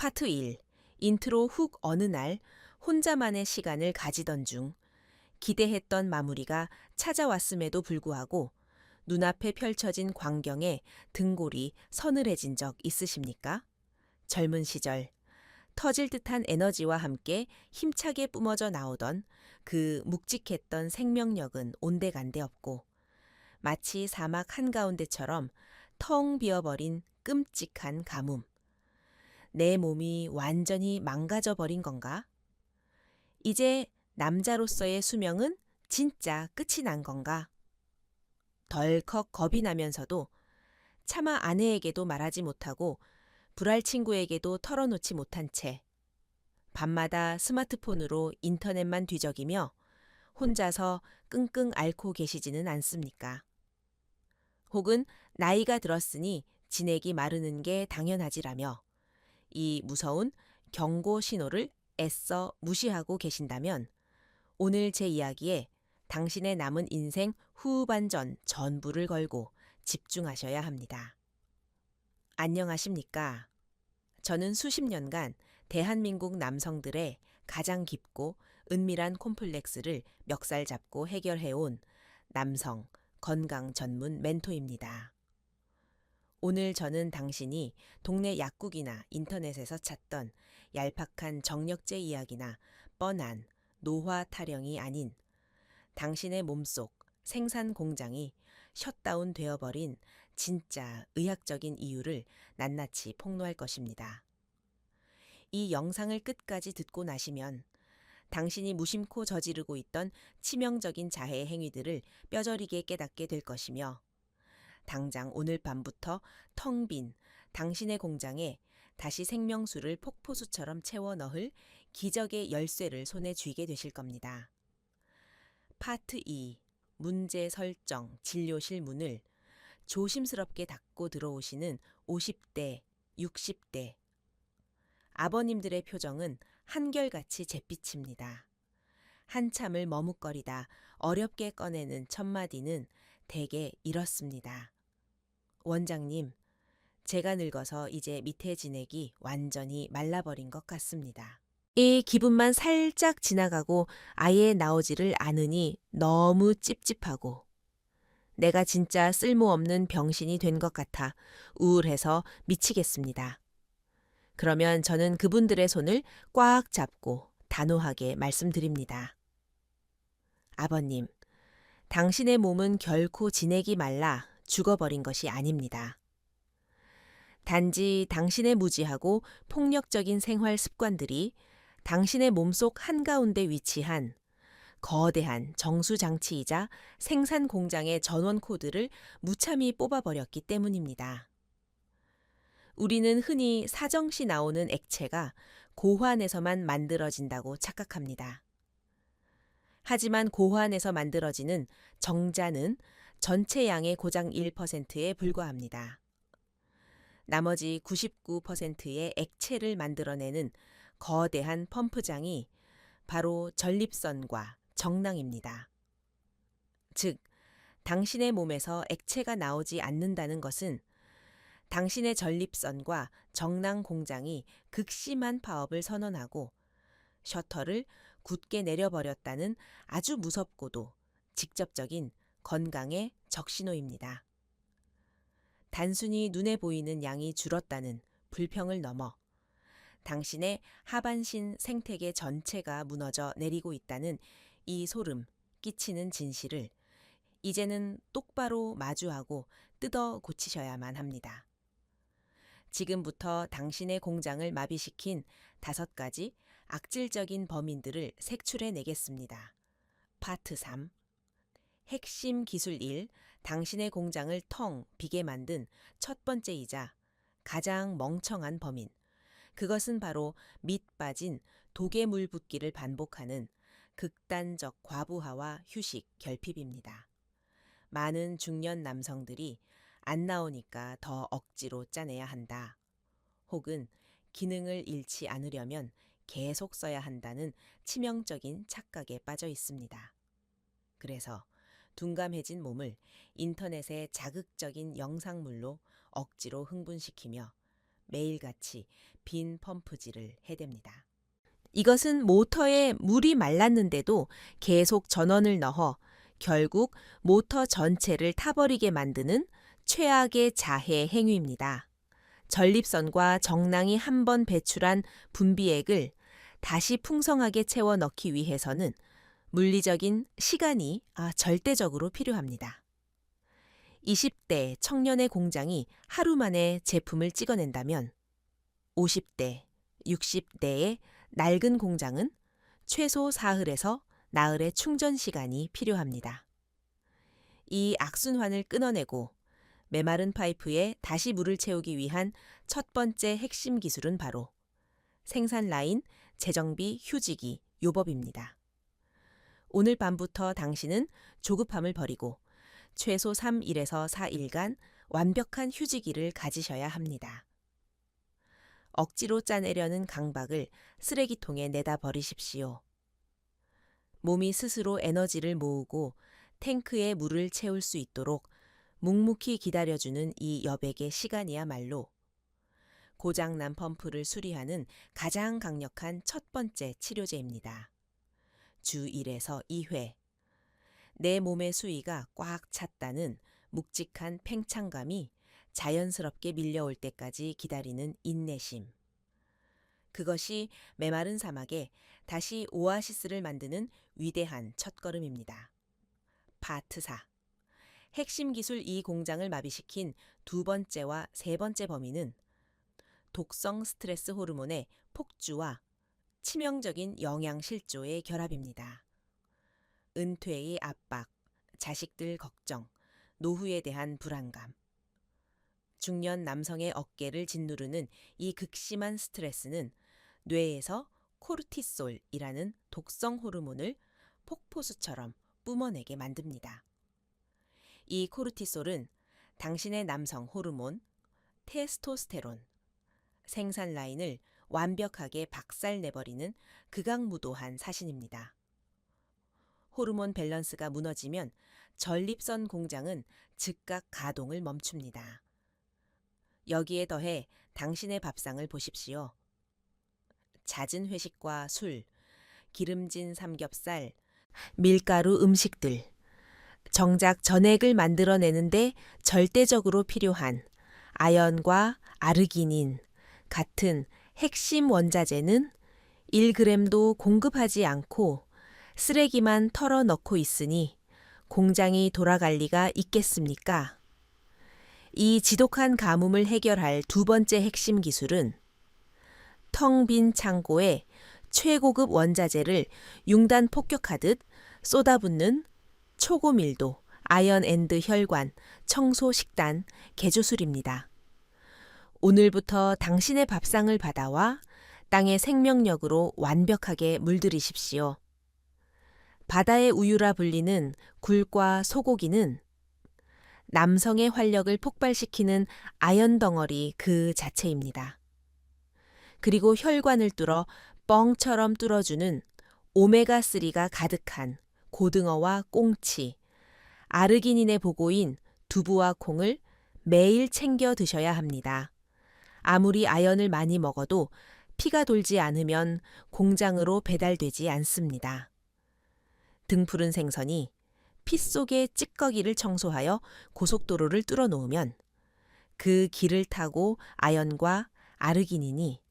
파트 1. 인트로 훅 어느 날 혼자만의 시간을 가지던 중 기대했던 마무리가 찾아왔음에도 불구하고 눈앞에 펼쳐진 광경에 등골이 서늘해진 적 있으십니까? 젊은 시절 터질 듯한 에너지와 함께 힘차게 뿜어져 나오던 그 묵직했던 생명력은 온데간데 없고 마치 사막 한가운데처럼 텅 비어버린 끔찍한 가뭄. 내 몸이 완전히 망가져 버린 건가? 이제 남자로서의 수명은 진짜 끝이 난 건가? 덜컥 겁이 나면서도 차마 아내에게도 말하지 못하고 불알 친구에게도 털어놓지 못한 채 밤마다 스마트폰으로 인터넷만 뒤적이며 혼자서 끙끙 앓고 계시지는 않습니까? 혹은 나이가 들었으니 지내기 마르는 게 당연하지라며 이 무서운 경고 신호를 애써 무시하고 계신다면 오늘 제 이야기에 당신의 남은 인생 후반전 전부를 걸고 집중하셔야 합니다. 안녕하십니까? 저는 수십 년간 대한민국 남성들의 가장 깊고 은밀한 콤플렉스를 멱살 잡고 해결해온 남성 건강 전문 멘토입니다. 오늘 저는 당신이 동네 약국이나 인터넷에서 찾던 얄팍한 정력제 이야기나 뻔한 노화 타령이 아닌 당신의 몸속 생산 공장이 셧다운 되어버린 진짜 의학적인 이유를 낱낱이 폭로할 것입니다. 이 영상을 끝까지 듣고 나시면 당신이 무심코 저지르고 있던 치명적인 자해 행위들을 뼈저리게 깨닫게 될 것이며 당장 오늘 밤부터 텅 빈 당신의 공장에 다시 생명수를 폭포수처럼 채워 넣을 기적의 열쇠를 손에 쥐게 되실 겁니다. 파트 2. 문제 설정 진료실 문을 조심스럽게 닫고 들어오시는 50대, 60대. 아버님들의 표정은 한결같이 잿빛입니다. 한참을 머뭇거리다 어렵게 꺼내는 첫마디는 대개 이렇습니다. 원장님, 제가 늙어서 이제 밑에 지내기 완전히 말라버린 것 같습니다. 이 기분만 살짝 지나가고 아예 나오지를 않으니 너무 찝찝하고 내가 진짜 쓸모없는 병신이 된 것 같아 우울해서 미치겠습니다. 그러면 저는 그분들의 손을 꽉 잡고 단호하게 말씀드립니다. 아버님, 당신의 몸은 결코 지내기 말라 죽어버린 것이 아닙니다. 단지 당신의 무지하고 폭력적인 생활 습관들이 당신의 몸속 한가운데 위치한 거대한 정수장치이자 생산 공장의 전원 코드를 무참히 뽑아버렸기 때문입니다. 우리는 흔히 사정시 나오는 액체가 고환에서만 만들어진다고 착각합니다. 하지만 고환에서 만들어지는 정자는 전체 양의 고작 1%에 불과합니다. 나머지 99%의 액체를 만들어내는 거대한 펌프장이 바로 전립선과 정낭입니다. 즉, 당신의 몸에서 액체가 나오지 않는다는 것은 당신의 전립선과 정낭 공장이 극심한 파업을 선언하고 셔터를 굳게 내려버렸다는 아주 무섭고도 직접적인 건강의 적신호입니다. 단순히 눈에 보이는 양이 줄었다는 불평을 넘어 당신의 하반신 생태계 전체가 무너져 내리고 있다는 이 소름 끼치는 진실을 이제는 똑바로 마주하고 뜯어 고치셔야만 합니다. 지금부터 당신의 공장을 마비시킨 5가지 악질적인 범인들을 색출해 내겠습니다. 파트 3. 핵심 기술 1. 당신의 공장을 텅 비게 만든 첫 번째이자 가장 멍청한 범인. 그것은 바로 밑 빠진 도개물 붓기를 반복하는 극단적 과부하와 휴식 결핍입니다. 많은 중년 남성들이 안 나오니까 더 억지로 짜내야 한다. 혹은 기능을 잃지 않으려면 계속 써야 한다는 치명적인 착각에 빠져 있습니다. 그래서 둔감해진 몸을 인터넷의 자극적인 영상물로 억지로 흥분시키며 매일같이 빈 펌프질을 해댑니다. 이것은 모터에 물이 말랐는데도 계속 전원을 넣어 결국 모터 전체를 타버리게 만드는 최악의 자해 행위입니다. 전립선과 정낭이 한 번 배출한 분비액을 다시 풍성하게 채워 넣기 위해서는 물리적인 시간이 절대적으로 필요합니다. 20대 청년의 공장이 하루 만에 제품을 찍어낸다면 50대, 60대의 낡은 공장은 최소 사흘에서 나흘의 충전 시간이 필요합니다. 이 악순환을 끊어내고 메마른 파이프에 다시 물을 채우기 위한 첫 번째 핵심 기술은 바로 생산 라인 재정비 휴지기 요법입니다. 오늘 밤부터 당신은 조급함을 버리고 최소 3일에서 4일간 완벽한 휴지기를 가지셔야 합니다. 억지로 짜내려는 강박을 쓰레기통에 내다 버리십시오. 몸이 스스로 에너지를 모으고 탱크에 물을 채울 수 있도록 묵묵히 기다려주는 이 여백의 시간이야말로 고장난 펌프를 수리하는 가장 강력한 첫 번째 치료제입니다. 주 1에서 2회. 내 몸의 수위가 꽉 찼다는 묵직한 팽창감이 자연스럽게 밀려올 때까지 기다리는 인내심. 그것이 메마른 사막에 다시 오아시스를 만드는 위대한 첫걸음입니다. 파트 4. 핵심 기술 이 공장을 마비시킨 두 번째와 세 번째 범위는 독성 스트레스 호르몬의 폭주와 치명적인 영양 실조의 결합입니다. 은퇴의 압박, 자식들 걱정, 노후에 대한 불안감. 중년 남성의 어깨를 짓누르는 이 극심한 스트레스는 뇌에서 코르티솔이라는 독성 호르몬을 폭포수처럼 뿜어내게 만듭니다. 이 코르티솔은 당신의 남성 호르몬, 테스토스테론, 생산 라인을 완벽하게 박살내버리는 극악무도한 사신입니다. 호르몬 밸런스가 무너지면 전립선 공장은 즉각 가동을 멈춥니다. 여기에 더해 당신의 밥상을 보십시오. 잦은 회식과 술, 기름진 삼겹살, 밀가루 음식들, 정작 전액을 만들어내는데 절대적으로 필요한 아연과 아르기닌 같은 핵심 원자재는 1g도 공급하지 않고 쓰레기만 털어넣고 있으니 공장이 돌아갈 리가 있겠습니까? 이 지독한 가뭄을 해결할 두 번째 핵심 기술은 텅 빈 창고에 최고급 원자재를 융단 폭격하듯 쏟아붓는 초고밀도 아연앤드 혈관 청소 식단 개조술입니다. 오늘부터 당신의 밥상을 받아와 땅의 생명력으로 완벽하게 물들이십시오. 바다의 우유라 불리는 굴과 소고기는 남성의 활력을 폭발시키는 아연 덩어리 그 자체입니다. 그리고 혈관을 뚫어 뻥처럼 뚫어주는 오메가3가 가득한 고등어와 꽁치, 아르기닌의 보고인 두부와 콩을 매일 챙겨 드셔야 합니다. 아무리 아연을 많이 먹어도 피가 돌지 않으면 공장으로 배달되지 않습니다. 등푸른 생선이 피 속의 찌꺼기를 청소하여 고속도로를 뚫어놓으면 그 길을 타고 아연과 아르기닌이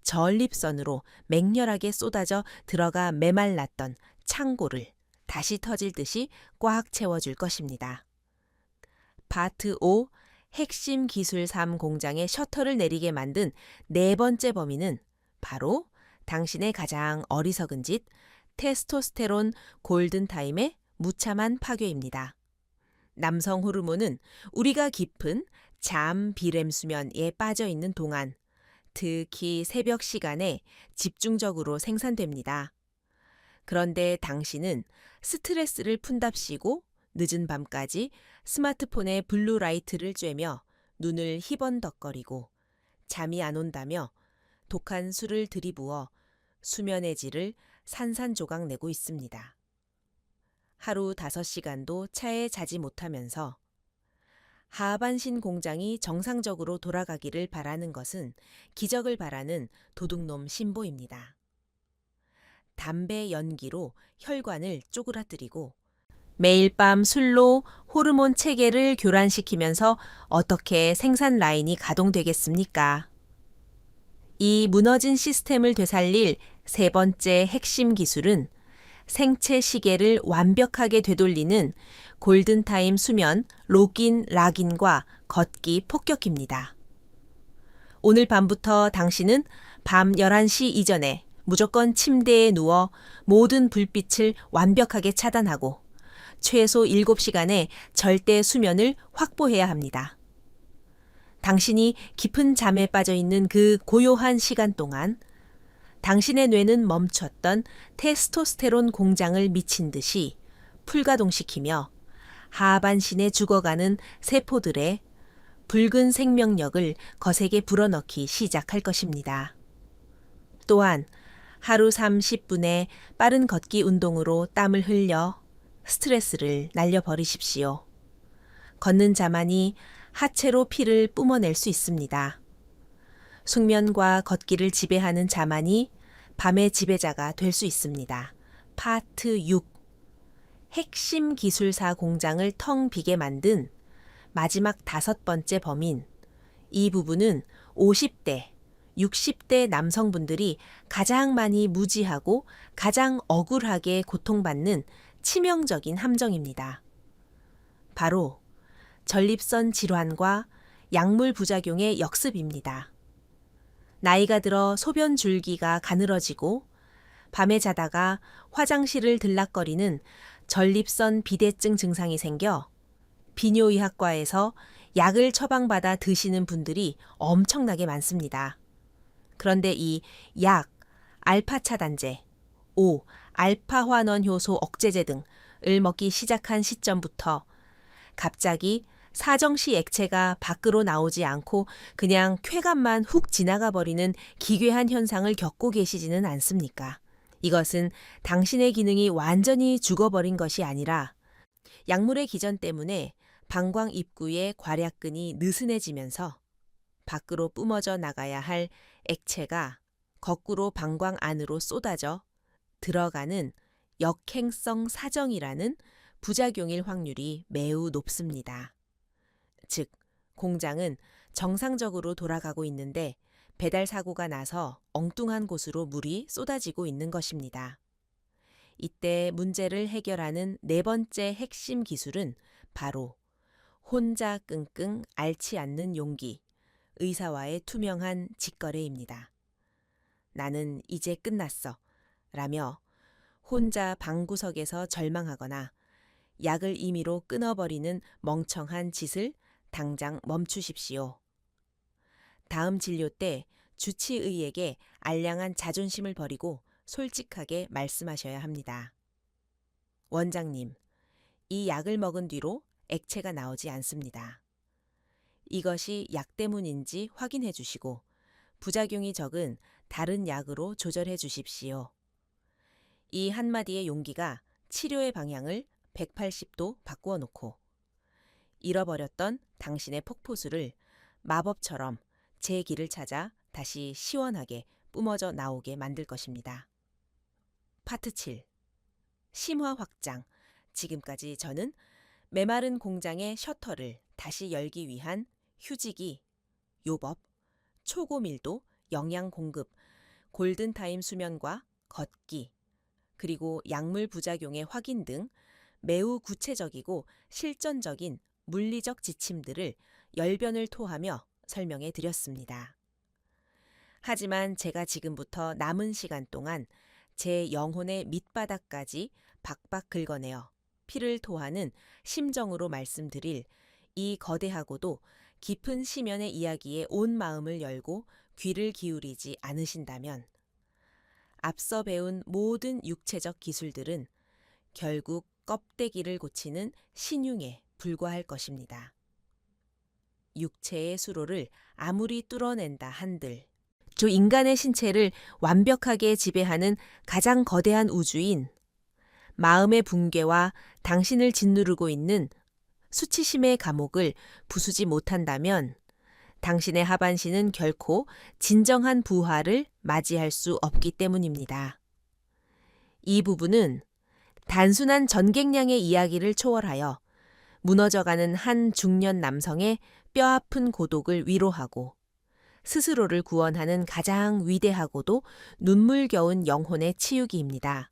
전립선으로 맹렬하게 쏟아져 들어가 메말랐던 창고를 다시 터질 듯이 꽉 채워줄 것입니다. 파트 5 핵심 기술 3 공장의 셔터를 내리게 만든 네 번째 범위는 바로 당신의 가장 어리석은 짓 테스토스테론 골든타임의 무참한 파괴입니다. 남성 호르몬은 우리가 깊은 잠 비렘 수면에 빠져 있는 동안 특히 새벽 시간에 집중적으로 생산됩니다. 그런데 당신은 스트레스를 푼답시고 늦은 밤까지 스마트폰에 블루라이트를 쬐며 눈을 희번덕거리고 잠이 안 온다며 독한 술을 들이부어 수면의 질을 산산조각 내고 있습니다. 하루 5시간도 차에 자지 못하면서 하반신 공장이 정상적으로 돌아가기를 바라는 것은 기적을 바라는 도둑놈 신보입니다. 담배 연기로 혈관을 쪼그라뜨리고 매일 밤 술로 호르몬 체계를 교란시키면서 어떻게 생산 라인이 가동되겠습니까? 이 무너진 시스템을 되살릴 세 번째 핵심 기술은 생체 시계를 완벽하게 되돌리는 골든타임 수면 로긴 락인과 걷기 폭격기입니다. 오늘 밤부터 당신은 밤 11시 이전에 무조건 침대에 누워 모든 불빛을 완벽하게 차단하고 최소 7시간의 절대 수면을 확보해야 합니다. 당신이 깊은 잠에 빠져 있는 그 고요한 시간 동안 당신의 뇌는 멈췄던 테스토스테론 공장을 미친 듯이 풀가동시키며 하반신에 죽어가는 세포들의 붉은 생명력을 거세게 불어넣기 시작할 것입니다. 또한 하루 30분의 빠른 걷기 운동으로 땀을 흘려 스트레스를 날려버리십시오. 걷는 자만이 하체로 피를 뿜어낼 수 있습니다. 숙면과 걷기를 지배하는 자만이 밤의 지배자가 될 수 있습니다. 파트 6. 핵심 기술사 공장을 텅 비게 만든 마지막 5번째 범인. 이 부분은 50대, 60대 남성분들이 가장 많이 무지하고 가장 억울하게 고통받는 치명적인 함정입니다. 바로 전립선 질환과 약물 부작용의 역습입니다. 나이가 들어 소변 줄기가 가늘어지고 밤에 자다가 화장실을 들락거리는 전립선 비대증 증상이 생겨 비뇨의학과에서 약을 처방받아 드시는 분들이 엄청나게 많습니다. 그런데 이 약, 알파 차단제, 알파 환원 효소 억제제 등을 먹기 시작한 시점부터 갑자기 사정시 액체가 밖으로 나오지 않고 그냥 쾌감만 훅 지나가 버리는 기괴한 현상을 겪고 계시지는 않습니까? 이것은 당신의 기능이 완전히 죽어버린 것이 아니라 약물의 기전 때문에 방광 입구의 괄약근이 느슨해지면서 밖으로 뿜어져 나가야 할 액체가 거꾸로 방광 안으로 쏟아져 들어가는 역행성 사정이라는 부작용일 확률이 매우 높습니다. 즉, 공장은 정상적으로 돌아가고 있는데 배달 사고가 나서 엉뚱한 곳으로 물이 쏟아지고 있는 것입니다. 이때 문제를 해결하는 네 번째 핵심 기술은 바로 혼자 끙끙 앓지 않는 용기, 의사와의 투명한 직거래입니다. 나는 이제 끝났어 라며 혼자 방구석에서 절망하거나 약을 임의로 끊어버리는 멍청한 짓을 당장 멈추십시오. 다음 진료 때 주치의에게 알량한 자존심을 버리고 솔직하게 말씀하셔야 합니다. 원장님, 이 약을 먹은 뒤로 액체가 나오지 않습니다. 이것이 약 때문인지 확인해 주시고 부작용이 적은 다른 약으로 조절해 주십시오. 이 한마디의 용기가 치료의 방향을 180도 바꾸어 놓고 잃어버렸던 당신의 폭포수를 마법처럼 제 길을 찾아 다시 시원하게 뿜어져 나오게 만들 것입니다. 파트 7. 심화 확장. 지금까지 저는 메마른 공장의 셔터를 다시 열기 위한 휴지기, 요법, 초고밀도, 영양 공급, 골든타임 수면과 걷기, 그리고 약물 부작용의 확인 등 매우 구체적이고 실전적인 물리적 지침들을 열변을 토하며 설명해 드렸습니다. 하지만 제가 지금부터 남은 시간 동안 제 영혼의 밑바닥까지 박박 긁어내어 피를 토하는 심정으로 말씀드릴 이 거대하고도 깊은 시면의 이야기에 온 마음을 열고 귀를 기울이지 않으신다면 앞서 배운 모든 육체적 기술들은 결국 껍데기를 고치는 신용에 불과할 것입니다. 육체의 수로를 아무리 뚫어낸다 한들 저 인간의 신체를 완벽하게 지배하는 가장 거대한 우주인 마음의 붕괴와 당신을 짓누르고 있는 수치심의 감옥을 부수지 못한다면 당신의 하반신은 결코 진정한 부활을 맞이할 수 없기 때문입니다. 이 부분은 단순한 전객량의 이야기를 초월하여 무너져가는 한 중년 남성의 뼈아픈 고독을 위로하고 스스로를 구원하는 가장 위대하고도 눈물겨운 영혼의 치유기입니다.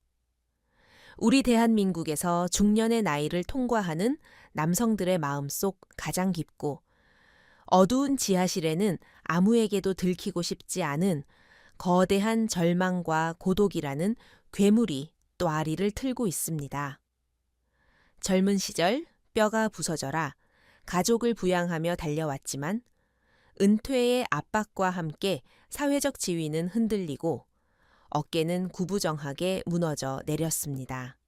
우리 대한민국에서 중년의 나이를 통과하는 남성들의 마음속 가장 깊고 어두운 지하실에는 아무에게도 들키고 싶지 않은 거대한 절망과 고독이라는 괴물이 또아리를 틀고 있습니다. 젊은 시절 뼈가 부서져라 가족을 부양하며 달려왔지만 은퇴의 압박과 함께 사회적 지위는 흔들리고 어깨는 구부정하게 무너져 내렸습니다.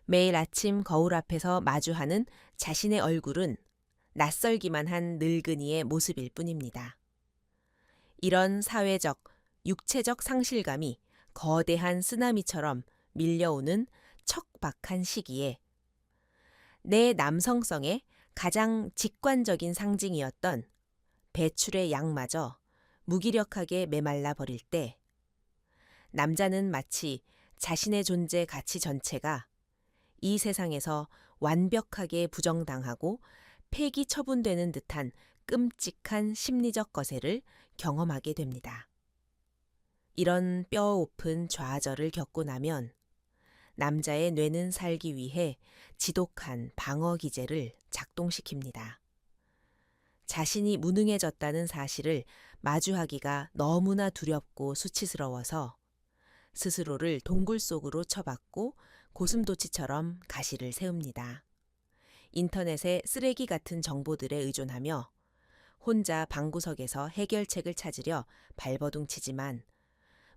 매일 아침 거울 앞에서 마주하는 자신의 얼굴은 낯설기만 한 늙은이의 모습일 뿐입니다. 이런 사회적, 육체적 상실감이 거대한 쓰나미처럼 밀려오는 척박한 시기에 내 남성성의 가장 직관적인 상징이었던 배출의 양마저 무기력하게 메말라 버릴 때 남자는 마치 자신의 존재 가치 전체가 이 세상에서 완벽하게 부정당하고 폐기 처분되는 듯한 끔찍한 심리적 거세를 경험하게 됩니다. 이런 뼈오픈 좌절을 겪고 나면 남자의 뇌는 살기 위해 지독한 방어 기제를 작동시킵니다. 자신이 무능해졌다는 사실을 마주하기가 너무나 두렵고 수치스러워서 스스로를 동굴 속으로 처박고 고슴도치처럼 가시를 세웁니다. 인터넷의 쓰레기 같은 정보들에 의존하며 혼자 방구석에서 해결책을 찾으려 발버둥치지만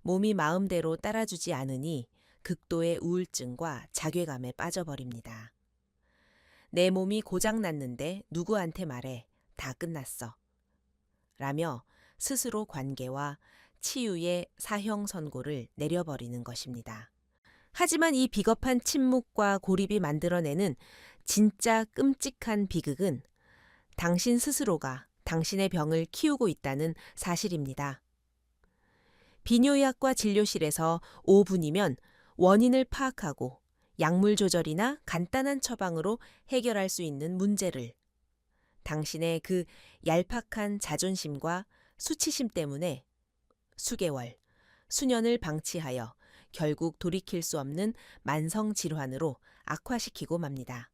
몸이 마음대로 따라주지 않으니 극도의 우울증과 자괴감에 빠져버립니다. 내 몸이 고장났는데 누구한테 말해 다 끝났어. 라며 스스로 관계와 치유의 사형 선고를 내려버리는 것입니다. 하지만 이 비겁한 침묵과 고립이 만들어내는 진짜 끔찍한 비극은 당신 스스로가 당신의 병을 키우고 있다는 사실입니다. 비뇨의학과 진료실에서 5분이면 원인을 파악하고 약물 조절이나 간단한 처방으로 해결할 수 있는 문제를 당신의 그 얄팍한 자존심과 수치심 때문에 수개월, 수년을 방치하여 결국 돌이킬 수 없는 만성 질환으로 악화시키고 맙니다.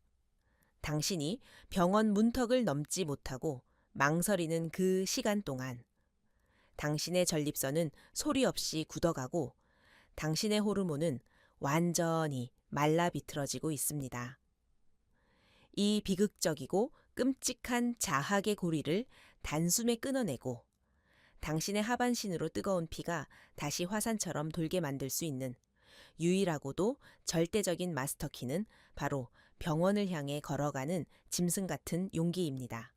당신이 병원 문턱을 넘지 못하고 망설이는 그 시간 동안 당신의 전립선은 소리 없이 굳어가고 당신의 호르몬은 완전히 말라 비틀어지고 있습니다. 이 비극적이고 끔찍한 자학의 고리를 단숨에 끊어내고 당신의 하반신으로 뜨거운 피가 다시 화산처럼 돌게 만들 수 있는 유일하고도 절대적인 마스터키는 바로 병원을 향해 걸어가는 짐승 같은 용기입니다.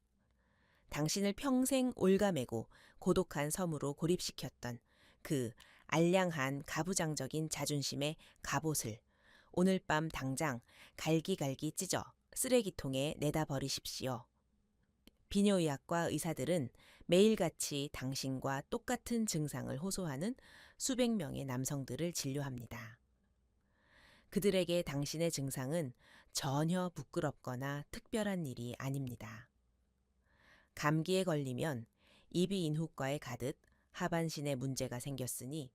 당신을 평생 올가매고 고독한 섬으로 고립시켰던 그 알량한 가부장적인 자존심의 갑옷을 오늘 밤 당장 갈기갈기 찢어 쓰레기통에 내다 버리십시오. 비뇨의학과 의사들은 매일같이 당신과 똑같은 증상을 호소하는 수백 명의 남성들을 진료합니다. 그들에게 당신의 증상은 전혀 부끄럽거나 특별한 일이 아닙니다. 감기에 걸리면 입이 인후과에 가듯 하반신에 문제가 생겼으니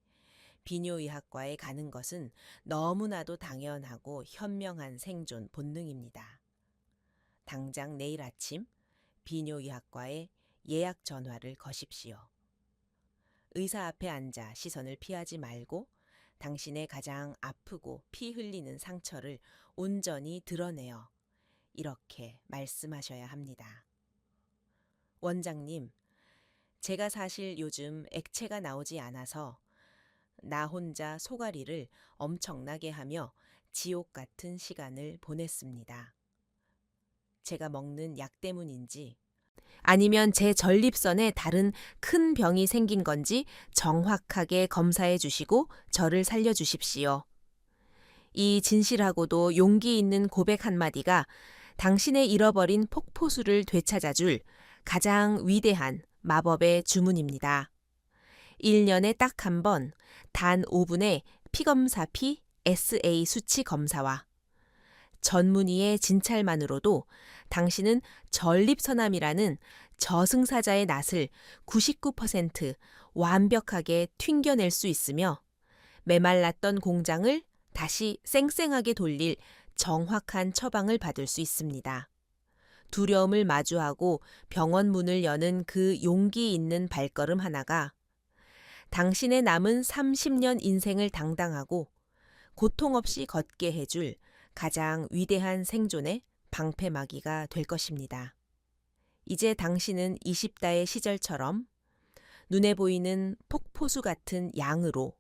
비뇨의학과에 가는 것은 너무나도 당연하고 현명한 생존 본능입니다. 당장 내일 아침 비뇨의학과에 예약 전화를 거십시오. 의사 앞에 앉아 시선을 피하지 말고 당신의 가장 아프고 피 흘리는 상처를 온전히 드러내어 이렇게 말씀하셔야 합니다. 원장님, 제가 사실 요즘 액체가 나오지 않아서 나 혼자 소가리를 엄청나게 하며 지옥 같은 시간을 보냈습니다. 제가 먹는 약 때문인지 아니면 제 전립선에 다른 큰 병이 생긴 건지 정확하게 검사해 주시고 저를 살려 주십시오. 이 진실하고도 용기 있는 고백 한마디가 당신의 잃어버린 폭포수를 되찾아줄 가장 위대한 마법의 주문입니다. 1년에 딱 한 번, 단 5분의 피검사 PSA 수치 검사와 전문의의 진찰만으로도 당신은 전립선암이라는 저승사자의 낫을 99% 완벽하게 튕겨낼 수 있으며 메말랐던 공장을 다시 쌩쌩하게 돌릴 정확한 처방을 받을 수 있습니다. 두려움을 마주하고 병원 문을 여는 그 용기 있는 발걸음 하나가 당신의 남은 30년 인생을 당당하고 고통 없이 걷게 해줄 가장 위대한 생존의 방패막이가 될 것입니다. 이제 당신은 20다의 시절처럼 눈에 보이는 폭포수 같은 양으로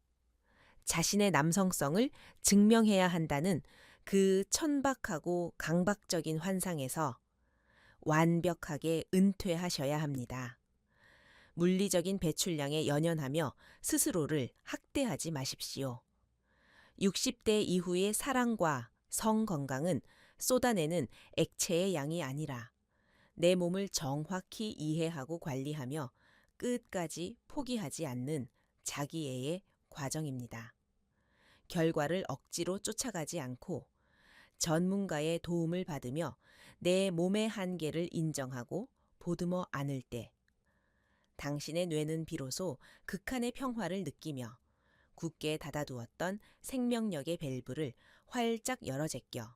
자신의 남성성을 증명해야 한다는 그 천박하고 강박적인 환상에서 완벽하게 은퇴하셔야 합니다. 물리적인 배출량에 연연하며 스스로를 학대하지 마십시오. 60대 이후의 사랑과 성 건강은 쏟아내는 액체의 양이 아니라 내 몸을 정확히 이해하고 관리하며 끝까지 포기하지 않는 자기애의 과정입니다. 결과를 억지로 쫓아가지 않고 전문가의 도움을 받으며 내 몸의 한계를 인정하고 보듬어 안을 때 당신의 뇌는 비로소 극한의 평화를 느끼며 굳게 닫아두었던 생명력의 밸브를 활짝 열어 제껴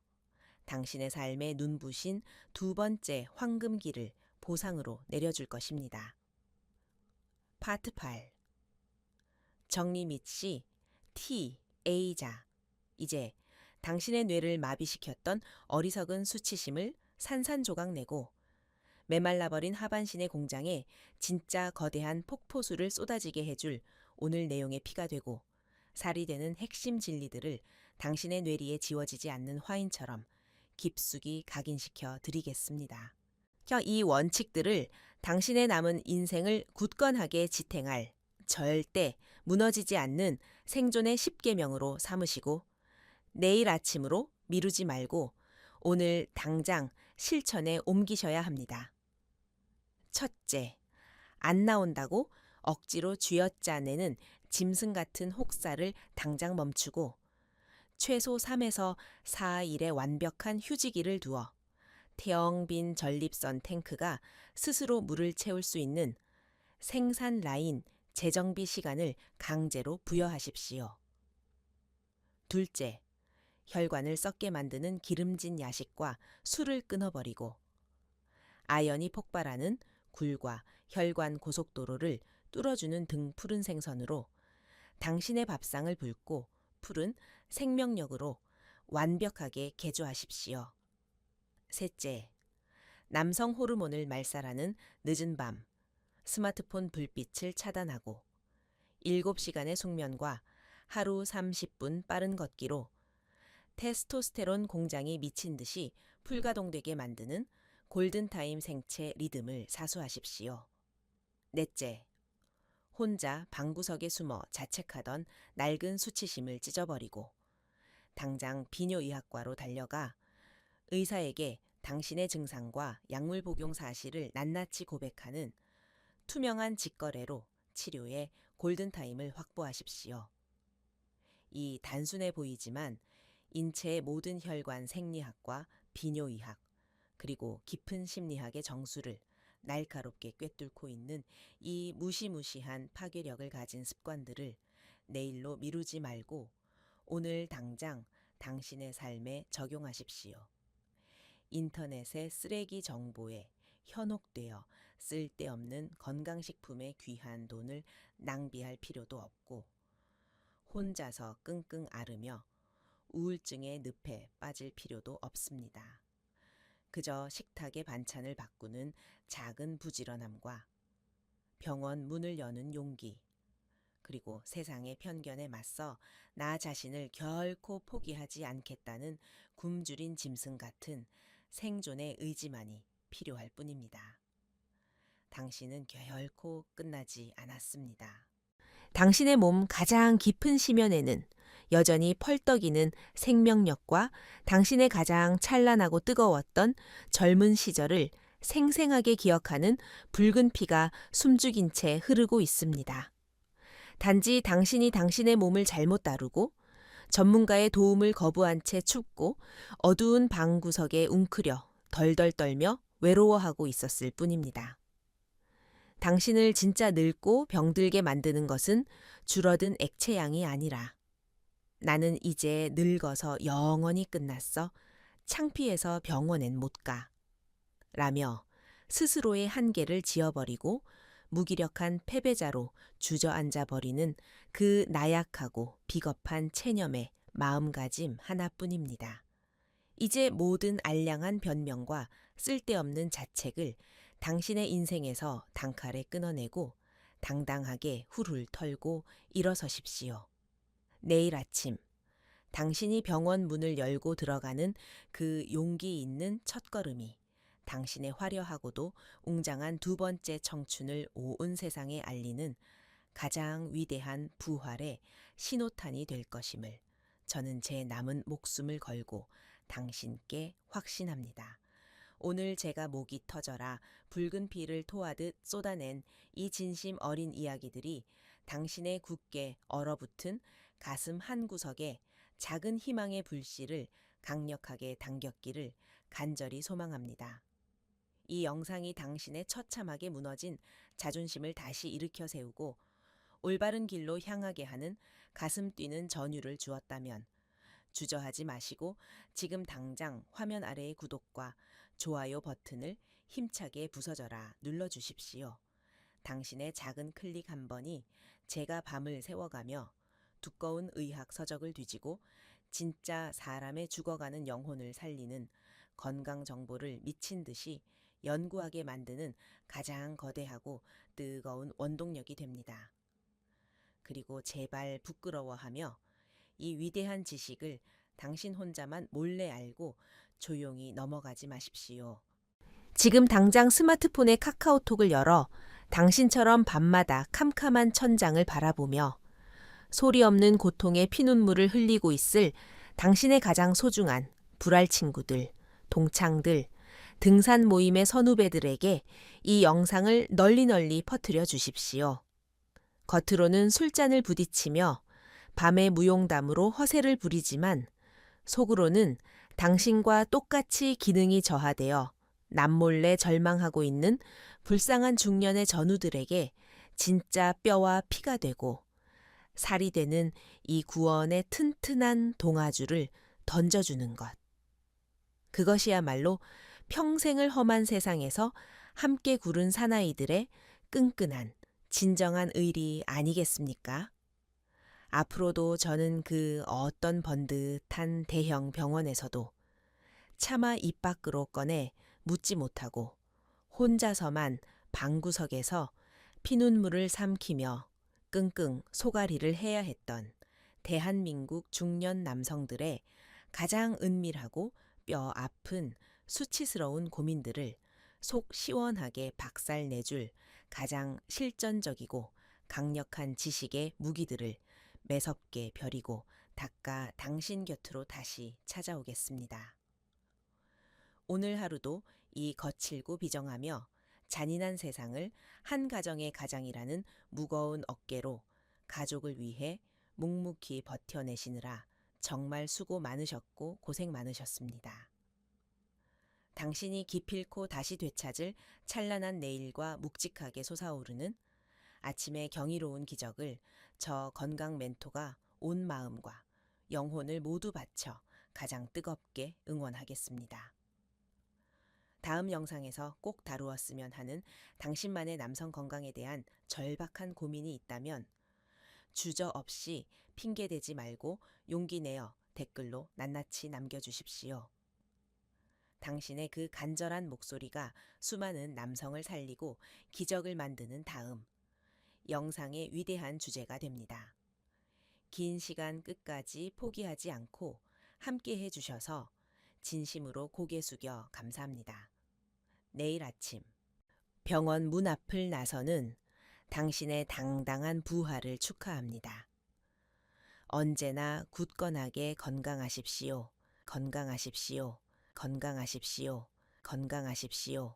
당신의 삶에 눈부신 두 번째 황금기를 보상으로 내려줄 것입니다. 파트 8. 정리 및시 T.A자. 이제 당신의 뇌를 마비시켰던 어리석은 수치심을 산산조각 내고 메말라버린 하반신의 공장에 진짜 거대한 폭포수를 쏟아지게 해줄 오늘 내용의 피가 되고 살이 되는 핵심 진리들을 당신의 뇌리에 지워지지 않는 화인처럼 깊숙이 각인시켜 드리겠습니다. 이 원칙들을 당신의 남은 인생을 굳건하게 지탱할 절대 무너지지 않는 생존의 10계명으로 삼으시고 내일 아침으로 미루지 말고 오늘 당장 실천에 옮기셔야 합니다. 첫째, 안 나온다고 억지로 쥐어짜내는 짐승 같은 혹사를 당장 멈추고 최소 3에서 4일의 완벽한 휴지기를 두어 텅 빈 전립선 탱크가 스스로 물을 채울 수 있는 생산 라인 재정비 시간을 강제로 부여하십시오. 둘째, 혈관을 썩게 만드는 기름진 야식과 술을 끊어버리고 아연이 폭발하는 굴과 혈관 고속도로를 뚫어주는 등 푸른 생선으로 당신의 밥상을 붉고 푸른 생명력으로 완벽하게 개조하십시오. 셋째, 남성 호르몬을 말살하는 늦은 밤 스마트폰 불빛을 차단하고 7시간의 숙면과 하루 30분 빠른 걷기로 테스토스테론 공장이 미친 듯이 풀가동되게 만드는 골든타임 생체 리듬을 사수하십시오. 넷째, 혼자 방구석에 숨어 자책하던 낡은 수치심을 찢어버리고 당장 비뇨의학과로 달려가 의사에게 당신의 증상과 약물 복용 사실을 낱낱이 고백하는 투명한 직거래로 치료의 골든타임을 확보하십시오. 이 단순해 보이지만 인체의 모든 혈관 생리학과 비뇨의학 그리고 깊은 심리학의 정수를 날카롭게 꿰뚫고 있는 이 무시무시한 파괴력을 가진 습관들을 내일로 미루지 말고 오늘 당장 당신의 삶에 적용하십시오. 인터넷의 쓰레기 정보에 현혹되어 쓸데없는 건강식품에 귀한 돈을 낭비할 필요도 없고 혼자서 끙끙 앓으며 우울증의 늪에 빠질 필요도 없습니다. 그저 식탁의 반찬을 바꾸는 작은 부지런함과 병원 문을 여는 용기, 그리고 세상의 편견에 맞서 나 자신을 결코 포기하지 않겠다는 굶주린 짐승 같은 생존의 의지만이 필요할 뿐입니다. 당신은 결코 끝나지 않았습니다. 당신의 몸 가장 깊은 심연에는 여전히 펄떡이는 생명력과 당신의 가장 찬란하고 뜨거웠던 젊은 시절을 생생하게 기억하는 붉은 피가 숨죽인 채 흐르고 있습니다. 단지 당신이 당신의 몸을 잘못 다루고 전문가의 도움을 거부한 채 춥고 어두운 방구석에 웅크려 덜덜 떨며 외로워하고 있었을 뿐입니다. 당신을 진짜 늙고 병들게 만드는 것은 줄어든 액체양이 아니라 나는 이제 늙어서 영원히 끝났어. 창피해서 병원엔 못 가. 라며 스스로의 한계를 지어버리고 무기력한 패배자로 주저앉아 버리는 그 나약하고 비겁한 체념의 마음가짐 하나뿐입니다. 이제 모든 알량한 변명과 쓸데없는 자책을 당신의 인생에서 단칼에 끊어내고 당당하게 훌훌 털고 일어서십시오. 내일 아침 당신이 병원 문을 열고 들어가는 그 용기 있는 첫걸음이 당신의 화려하고도 웅장한 두 번째 청춘을 온 세상에 알리는 가장 위대한 부활의 신호탄이 될 것임을 저는 제 남은 목숨을 걸고 당신께 확신합니다. 오늘 제가 목이 터져라 붉은 피를 토하듯 쏟아낸 이 진심 어린 이야기들이 당신의 굳게 얼어붙은 가슴 한구석에 작은 희망의 불씨를 강력하게 당겼기를 간절히 소망합니다. 이 영상이 당신의 처참하게 무너진 자존심을 다시 일으켜 세우고 올바른 길로 향하게 하는 가슴 뛰는 전율을 주었다면 주저하지 마시고 지금 당장 화면 아래의 구독과 좋아요 버튼을 힘차게 부서져라 눌러주십시오. 당신의 작은 클릭 한 번이 제가 밤을 새워가며 두꺼운 의학 서적을 뒤지고 진짜 사람의 죽어가는 영혼을 살리는 건강 정보를 미친 듯이 연구하게 만드는 가장 거대하고 뜨거운 원동력이 됩니다. 그리고 제발 부끄러워하며 이 위대한 지식을 당신 혼자만 몰래 알고 조용히 넘어가지 마십시오. 지금 당장 스마트폰의 카카오톡을 열어 당신처럼 밤마다 캄캄한 천장을 바라보며 소리 없는 고통의 피눈물을 흘리고 있을 당신의 가장 소중한 불알 친구들, 동창들, 등산 모임의 선후배들에게 이 영상을 널리 퍼뜨려 주십시오. 겉으로는 술잔을 부딪히며 밤의 무용담으로 허세를 부리지만 속으로는 당신과 똑같이 기능이 저하되어 남몰래 절망하고 있는 불쌍한 중년의 전우들에게 진짜 뼈와 피가 되고 살이 되는 이 구원의 튼튼한 동아줄을 던져주는 것. 그것이야말로 평생을 험한 세상에서 함께 구른 사나이들의 끈끈한 진정한 의리 아니겠습니까? 앞으로도 저는 그 어떤 번듯한 대형 병원에서도 차마 입 밖으로 꺼내 묻지 못하고 혼자서만 방구석에서 피눈물을 삼키며 끙끙 소가리를 해야 했던 대한민국 중년 남성들의 가장 은밀하고 뼈 아픈 수치스러운 고민들을 속 시원하게 박살내줄 가장 실전적이고 강력한 지식의 무기들을 매섭게 벼리고 닦아 당신 곁으로 다시 찾아오겠습니다. 오늘 하루도 이 거칠고 비정하며 잔인한 세상을 한 가정의 가장이라는 무거운 어깨로 가족을 위해 묵묵히 버텨내시느라 정말 수고 많으셨고 고생 많으셨습니다. 당신이 기필코 다시 되찾을 찬란한 내일과 묵직하게 솟아오르는 아침의 경이로운 기적을 저 건강 멘토가 온 마음과 영혼을 모두 바쳐 가장 뜨겁게 응원하겠습니다. 다음 영상에서 꼭 다루었으면 하는 당신만의 남성 건강에 대한 절박한 고민이 있다면 주저없이 핑계대지 말고 용기 내어 댓글로 낱낱이 남겨주십시오. 당신의 그 간절한 목소리가 수많은 남성을 살리고 기적을 만드는 다음 영상의 위대한 주제가 됩니다. 긴 시간 끝까지 포기하지 않고 함께 해주셔서 진심으로 고개 숙여 감사합니다. 내일 아침 병원 문 앞을 나서는 당신의 당당한 부활을 축하합니다. 언제나 굳건하게 건강하십시오. 건강하십시오. 건강하십시오. 건강하십시오.